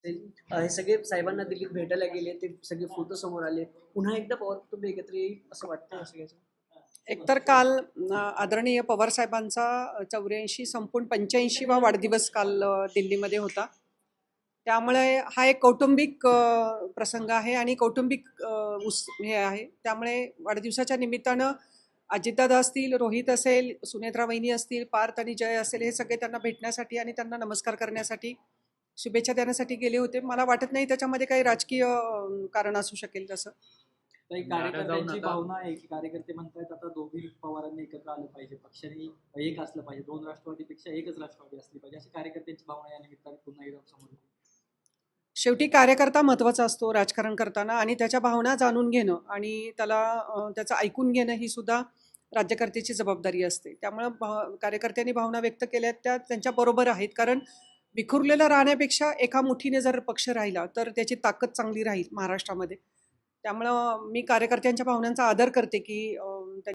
हे सगळे साहेबांना दिल्लीत भेटायला गेले, ते सगळे फोटो समोर आले. पुन्हा एकदा पवार कुटुंब एकत्र येईल असं वाटतंय सगळ्याचं? एकतर काल आदरणीय पवार साहेबांचा 84 संपून 85वा वाढदिवस काल दिल्लीमध्ये होता. त्यामुळे हा एक कौटुंबिक प्रसंग आहे आणि कौटुंबिक हे आहे. त्यामुळे वाढदिवसाच्या निमित्तानं अजितदादा असतील, रोहित असेल, सुनेत्रा वहिनी असतील, पार्थ आणि जय असेल, हे सगळे त्यांना भेटण्यासाठी आणि त्यांना नमस्कार करण्यासाठी, शुभेच्छा देण्यासाठी गेले होते. मला वाटत नाही त्याच्यामध्ये काही राजकीय कारण असू शकेल तसं. काही कार्यकर्त्यांची भावना आहे की कार्यकर्ते म्हणतात आता दोघी पवारांनी एकत्र आलं पाहिजे, पक्षाने एक असलं पाहिजे, दोन राष्ट्रवादीपेक्षा एकच राष्ट्रवादी असली पाहिजे, अशी कार्यकर्त्यांची भावना या निमित्ताने पुन्हा एकदा समोर. शेवटी कार्यकर्ता महत्त्वाचा असतो राजकारण करताना आणि त्याच्या भावना जाणून घेणं आणि त्याला त्याचं ऐकून घेणं ही सुद्धा राज्यकर्त्याची जबाबदारी असते. त्यामुळं कार्यकर्त्यांनी भावना व्यक्त केल्या त्या त्यांच्याबरोबर आहेत. कारण विखुरलेलं राहण्यापेक्षा एका मुठीने जर पक्ष राहिला तर त्याची ताकद चांगली राहील महाराष्ट्रामध्ये. त्यामुळं मी कार्यकर्त्यांच्या भावनांचा आदर करते की